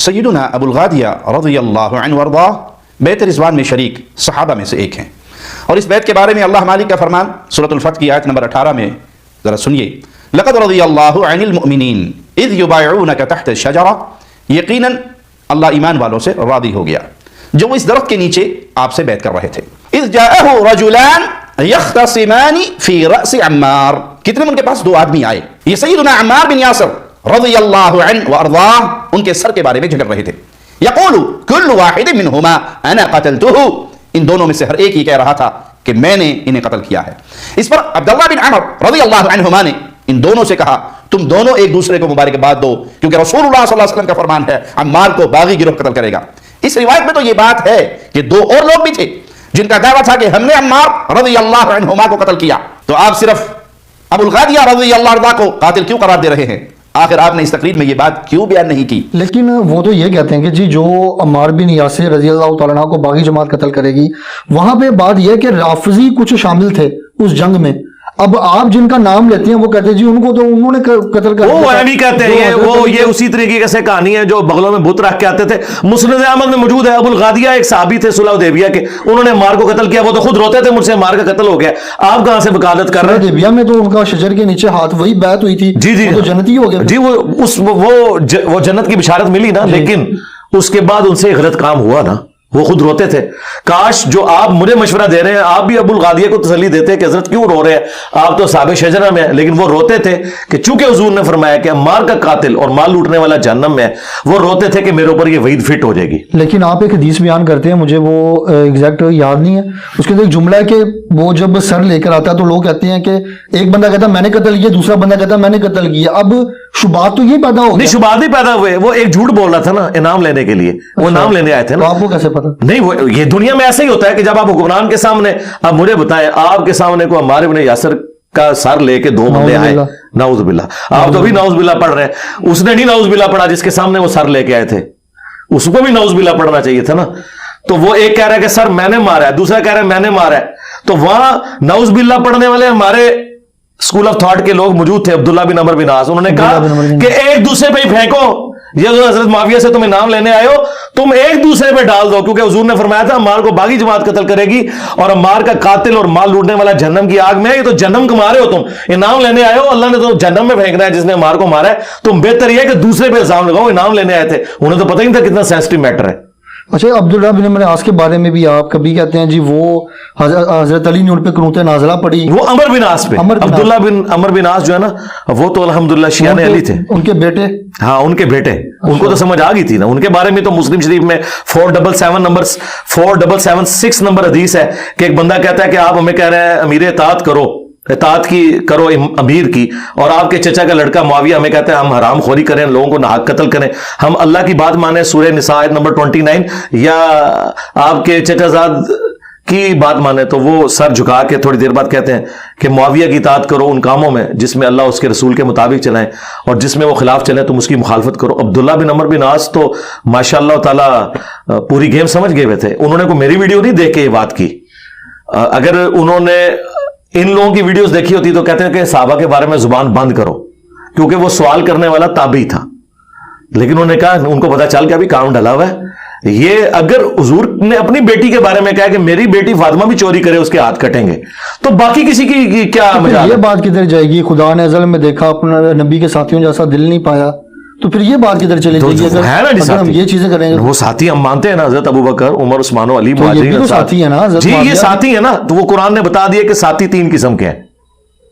सय्यदुना अबुल गादिया रज़ियल्लाहु अन्हु वरदा बैत रिज़वान में शरीक सहाबा में से एक हैं, और इस बैत के बारे में अल्लाह मालिक का फरमान सूरतुल फतह की आयत नंबर 18 में ज़रा सुनिए। लक़द रज़ियल्लाहु अनिल मुअमिनीन इज़ युबाइऊनका तहत शजरा, यकीनन अल्लाह ईमान वालों से राज़ी हो गया जो वो इस दरख्त के नीचे आपसे बैत कर रहे थे। इज़ जाअहु रजुलान यख्तसिमानी फी रअस अम्मार, कितने उनके पास दो आदमी आए, ये सय्यदुना अम्मार बिन यासिर रज़ियल्लाहु अन्हु व अर्ज़ाह, उनके सर के बारे में झगड़ रहे थे। यक़ूलु कुल्लु वाहिदिन मिनहुमा अना क़तलतुहु, इन दोनों में से हर एक ही कह रहा था कि मैंने इन्हें कत्ल किया है। इस पर अब्दुल्लाह बिन अमर रज़ियल्लाहु अन्हुमा ने इन दोनों से कहा तुम दोनों एक दूसरे को मुबारकबाद दो, क्योंकि रसूलुल्लाह सल्लल्लाहु अलैहि वसल्लम का फरमान है अम्मार को बागी गिरोह कत्ल करेगा। इस रिवायत में तो ये बात है कि दो और लोग भी थे जिनका दावा था कि हमने अम्मार रज़ियल्लाहु अन्हुमा को कत्ल किया, तो आप सिर्फ अबुल गादिया रज़ियल्लाहु अन्हु को कातिल क्यों करार दे रहे हैं? आखिर आपने इस तकरीर में ये बात क्यों बयान नहीं की? लेकिन वो तो ये कहते हैं कि जी जो अम्मार बिन यासिर रज़ियल्लाहु तआला अन्हु को बागी जमात कत्ल करेगी, वहां पे बात यह है कि राफिजी कुछ शामिल थे उस जंग में। अब आप जिनका नाम लेते हैं वो कहते हैं जी उनको तो उन्होंने कत्ल कर दिया। वो भी कहते हैं वो ये उसी तरीके से कहानी है जो बगलों में बुत रख के आते थे। मुस्नद अहमद में मौजूद है, अबुल गादिया एक सहाबी थे सुलह हुदैबिया के, उन्होंने मार को कत्ल किया, वो तो खुद रोते थे मुझसे मार का कत्ल हो गया। आप कहां से वकालत कर रहे हैं? हुदैबिया में तो उनका शजर के नीचे हाथ वही बैत हुई थी, जी जी, तो जन्नती हो गया जी। वो जन्नत की बिशारत मिली ना, लेकिन उसके बाद उनसे गलत काम हुआ ना, वो खुद रोते थे। काश जो आप मुझे मशवरा दे रहे हैं आप भी अबुल गादिया को तसल्ली देते कि हजरत क्यों रो रहे हैं, आप तो साहब शजरा में हैं, लेकिन वो रोते थे कि चूंकि हुजूर ने फरमाया कि अम्मार का कातिल और माल लूटने वाला जहन्नम में है, वो रोते थे कि मेरे ऊपर ये वईद फिट हो जाएगी। लेकिन आप एक हदीस बयान करते हैं, मुझे वो एग्जैक्ट याद नहीं है, उसके अंदर एक जुमला है कि वो जब सर लेकर आता है तो लोग कहते हैं कि एक बंदा कहता है मैंने कत्ल किया, दूसरा बंदा कहता है मैंने कत्ल किया। अब शुबात तो ये पैदा हो, नहीं शुबात ही पैदा हुए, वो एक झूठ बोल रहा था ना इनाम लेने के लिए, वो इनाम लेने आए थे ना। तो आपको कैसे पता? नहीं वो ये दुनिया में ऐसे ही होता है कि जब आप हुक्मरान के सामने, अब मुझे बताएं आपके सामने को हमारे इब्न यासिर का सर लेके दो बंदे आए, नाउज़ुबिल्लाह, आप तो भी नाउज़ुबिल्लाह पढ़ रहे हैं, उसने नहीं नाउज़ुबिल्लाह पढ़ा जिसके सामने वो सर लेके आए थे, उसको भी नाउज़ुबिल्लाह पढ़ना चाहिए था ना। तो वो एक कह रहा है कि सर मैंने मारा है, दूसरा कह रहा है मैंने मारा है, तो वहां नाउज़ुबिल्लाह पढ़ने वाले हमारे स्कूल ऑफ थॉट के लोग मौजूद थे, अब्दुल्लाह बिन अमर बिन आस, उन्होंने कहा कि एक दूसरे पे ही फेंको, ये हजरत माविया से तुम इनाम लेने आए हो, तुम एक दूसरे पे डाल दो, क्योंकि हुजूर ने फरमाया था अम्मार को बागी जमात कत्ल करेगी और अम्मार का कातिल और माल लूटने वाला जहन्नम की आग में है। ये तो जहन्नम कमा रहे हो, तुम इनाम लेने आए हो, अल्लाह ने तो जहन्नम में फेंकना है जिसने अम्मार को मारा है, तुम बेहतर यह कि दूसरे पे इल्जाम लगाओ, इनाम लेने आए थे, उन्हें तो पता ही नहीं था कितना सेंसिटिव मैटर है। अच्छा, अब्दुल्लाह बिन अमर आस के बारे में भी आप कभी कहते हैं जी वो हजरत अली ने उन पे कुनूत नाज़िला पड़ी, वो अमर बिन आस पे, अब्दुल्लाह बिन अमर बिन आस जो है ना, वो तो अल्हम्दुलिल्लाह शिया ने अली थे, उनके बेटे, हाँ उनके बेटे, उनको तो समझ आ गई थी ना। उनके बारे में तो मुस्लिम शरीफ में 4776 नंबर हदीस है कि एक बंदा कहता है कि आप हमें कह रहे हैं अमीर इताअत करो, इताअत की करो अमीर की, और आपके चचा का लड़का मुआविया हमें कहता है हम हराम खोरी करें, लोगों को नाहक कत्ल करें, हम अल्लाह की बात माने सूरह निसा आयत नंबर 29, या आपके चचाजाद की बात माने, तो वो सर झुका के थोड़ी देर बाद कहते हैं कि मुआविया की इताअत करो उन कामों में जिसमें अल्लाह उसके रसूल के मुताबिक चलाएं, और जिसमें वो खिलाफ चले तुम उसकी मुखालफत करो। अब्दुल्लाह बिन अमर बिन आस तो माशाअल्लाह ताला पूरी गेम समझ गए हुए थे, उन्होंने कोई मेरी वीडियो नहीं देख के ये बात की, अगर उन्होंने इन लोगों की वीडियोस देखी होती तो कहते हैं कि सहाबा के बारे में जुबान बंद करो, क्योंकि वो सवाल करने वाला ताबी था, लेकिन उन्होंने कहा उनको पता चल के अभी काम डला हुआ है। ये अगर हुजूर ने अपनी बेटी के बारे में कहा कि मेरी बेटी फातिमा भी चोरी करे उसके हाथ कटेंगे, तो बाकी किसी की क्या मजाल? ये बात किधर जाएगी? खुदा ने अज़ल में देखा अपना नबी के साथियों जैसा दिल नहीं पाया, तो फिर ये बात किधर चली जाएगी? अगर हम ये चीजें करेंगे, वो साथी हम मानते हैं ना, हजरत अबू बकर, उमर, उस्मान, अली, मुहाजिरीन साथी है ना जी, ये साथी है ना, तो वो कुरान ने बता दिया कि साथी 3 किस्म के हैं,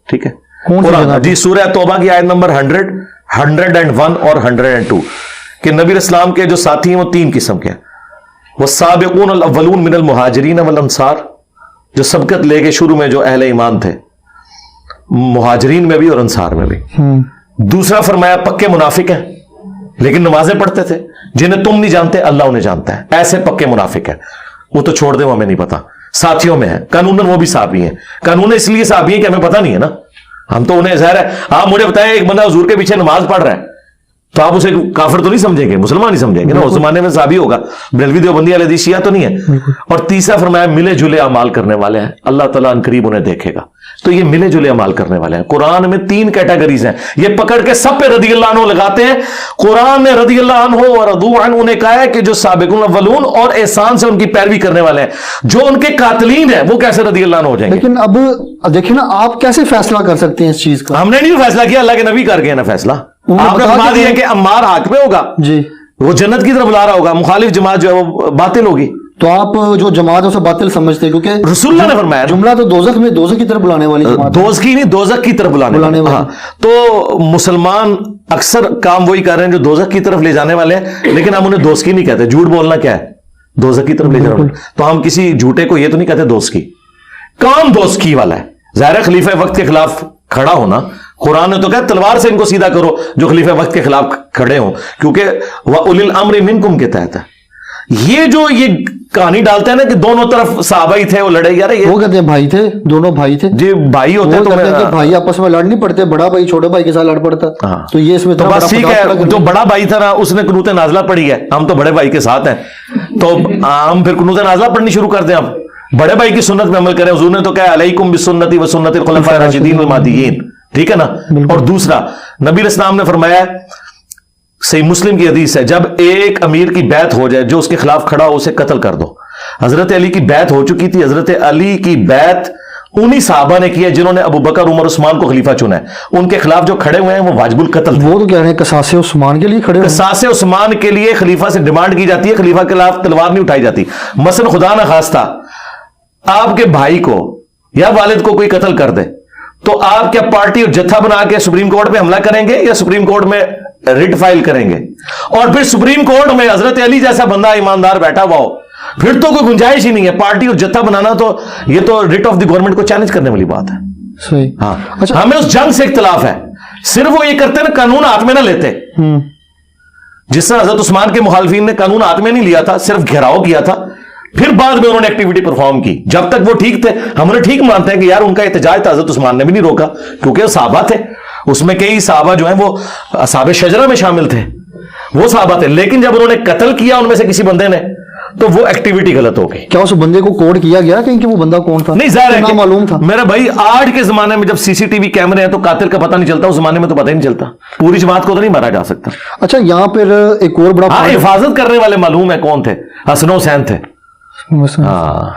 ठीक है? कौन जी? सूरह तौबा की आयत नंबर 100, 101 और 102 कि नबी इस्लाम के जो साथी हैं वो 3 किस्म के हैं। वो साबिकून अल अव्वलून मिनल मुहाजिरीन वल अंसार, जो सबकत लेके शुरू में जो अहले ईमान थे, मुहाजिरीन में भी और अंसार में भी। दूसरा फरमाया पक्के मुनाफिक हैं लेकिन नमाजें पढ़ते थे, जिन्हें तुम नहीं जानते अल्लाह उन्हें जानता है, ऐसे पक्के मुनाफिक हैं, वो तो छोड़ दे, वो हमें नहीं पता, साथियों में है, कानूनन वो भी साहबी हैं, कानून इसलिए साहबी हैं कि हमें पता नहीं है ना, हम तो उन्हें ज़ाहिर है। आप मुझे बताएं एक बंदा हुजूर के पीछे नमाज पढ़ रहा है तो تو آپ اسے کافر تو نہیں سمجھیں گے, مسلمان ہی سمجھیں گے نا, اس زمانے میں صحابی ہوگا, بریلوی دیوبندی اہل حدیث شیعہ تو نہیں ہے. اور تیسرا فرمایا ملے جلے اعمال کرنے والے ہیں, اللہ تعالیٰ ان قریب انہیں دیکھے گا. تو یہ ملے جلے عمال کرنے والے ہیں. قرآن میں 3 کیٹیگریز ہیں, یہ پکڑ کے سب پہ رضی اللہ عنہ لگاتے ہیں. قرآن نے رضی اللہ عنہ اور رضوا عنہ انہیں کہا ہے کہ جو سابقون الاولون اور احسان سے ان کی پیروی کرنے والے ہیں, جو ان کے قاتلین ہیں وہ کیسے رضی اللہ عنہ ہو جائیں گے؟ لیکن اب دیکھیں نا, آپ کیسے فیصلہ کر سکتے ہیں اس چیز کا؟ ہم نے نہیں فیصلہ کیا, اللہ کے نبی کر گئے نا فیصلہ. آپ نے فرما دیا کہ عمار حق پہ ہوگا, جی وہ جنت کی طرف بلا رہا ہوگا, مخالف جماعت جو ہے وہ باطل ہوگی. تو آپ جو جماعت ہے اسے باطل سمجھتے ہیں, کیونکہ رسول اللہ نے فرمایا جملہ تو دوزخ کی طرف بلانے والی جماعت, دوزخی نہیں, دوزخ کی طرف بلانے والی. ہاں, تو مسلمان اکثر کام وہی کر رہے ہیں جو دوزخ کی طرف لے جانے والے ہیں, لیکن ہم انہیں دوزخی نہیں کہتے. جھوٹ بولنا کیا ہے؟ دوزخ کی طرف لے جانا. تو ہم کسی جھوٹے کو یہ تو نہیں کہتے دوزخی, کام دوزخی والا ہے. ظاہر خلیفہ وقت کے خلاف کھڑا ہونا, قرآن نے تو کہا تلوار سے ان کو سیدھا کرو جو خلیفہ وقت کے خلاف کھڑے ہوں, کیونکہ وَأُولِي الْأَمْرِ مِنْكُمْ کے تحت ہے. یہ جو یہ کہانی ڈالتے ہیں نا کہ دونوں طرف صحابہ ہی تھے وہ لڑے, یار یہ وہ کہتے ہیں بھائی تھے, دونوں بھائی تھے. جی بھائی ہوتے وہ تو کہتے ہیں کہ بھائی آپس میں لڑ نہیں پڑتے, بڑا بھائی چھوٹے بھائی کے ساتھ لڑ پڑتا. تو یہ اس میں تو بس ٹھیک ہے, جو بڑا بھائی تھا نا اس نے قنوت نازلہ پڑھی ہے, ہم تو بڑے بھائی کے ساتھ ہیں, تو ہم پھر قنوت نازلہ پڑھنی شروع کر دیں. اب بڑے بھائی کی سنت میں عمل کریں. حضور نے تو کہا علیکم بسنتی و سنت الخلفاء الراشدین المہدیین, ٹھیک ہے نا. اور دوسرا نبی علیہ السلام نے فرمایا, صحیح مسلم کی حدیث ہے, جب ایک امیر کی بیعت ہو جائے جو اس کے خلاف کھڑا ہو اسے قتل کر دو. حضرت علی کی بیعت ہو چکی تھی, حضرت علی کی بیعت انہی صحابہ نے کی ہے جنہوں نے ابو بکر عمر عثمان کو خلیفہ چنا ہے. ان کے خلاف جو کھڑے ہوئے ہیں وہ واجب القتل تھے. وہ تو کہہ رہے ہیں قصاص عثمان کے لیے کھڑے, قصاص عثمان کے لیے خلیفہ سے ڈیمانڈ کی جاتی ہے, خلیفہ کے خلاف تلوار نہیں اٹھائی جاتی. مثلا خدا نہ خواستہ آپ کے بھائی کو یا والد کو کوئی قتل کر دے تو آپ کیا پارٹی اور جتھا بنا کے سپریم کورٹ پہ حملہ کریں گے یا سپریم کورٹ میں ریٹ فائل کریں گے؟ اور پھر سپریم کورٹ میں حضرت علی جیسا بندہ ایماندار بیٹھا ہوا ہو, پھر تو کوئی گنجائش ہی نہیں ہے. پارٹی اور جتھا بنانا تو یہ تو ریٹ آف دی گورنمنٹ کو چیلنج کرنے والی بات ہے. صحیح. ہاں, اچھا, ہمیں اس جنگ سے اختلاف ہے, صرف وہ یہ کرتے نا قانون ہاتھ میں نہ لیتے. جس طرح حضرت عثمان کے مخالفین نے قانون ہاتھ میں نہیں لیا تھا, صرف گھیراؤ کیا تھا, پھر بعد میں انہوں نے ایکٹیویٹی پرفارم کی. جب تک وہ ٹھیک تھے ہم انہیں ٹھیک مانتے ہیں کہ یار ان کا احتجاج تھا, حضرت عثمان نے بھی نہیں روکا کیونکہ وہ صحابہ تھے. اس میں کئی صحابہ جو ہیں وہ اصحاب شجرہ میں شامل تھے, وہ صحابہ تھے. لیکن جب انہوں نے قتل کیا ان میں سے کسی بندے نے تو وہ ایکٹیویٹی غلط ہو گئی. کیا اس بندے کو کوڈ کیا گیا کہیں کہ وہ بندہ کون تھا؟ نہیں, ظاہر ہے معلوم تھا. میرا بھائی آج کے زمانے میں جب سی سی ٹی وی کیمرے ہیں تو قاتل کا پتہ نہیں چلتا, اس زمانے میں تو پتہ ہی نہیں چلتا. پوری جماعت کو تو نہیں مارا جا سکتا. اچھا, یہاں پھر ایک اور بڑا حفاظت کرنے والے معلوم ہے کون تھے, حسن حسین تھے. ہاں.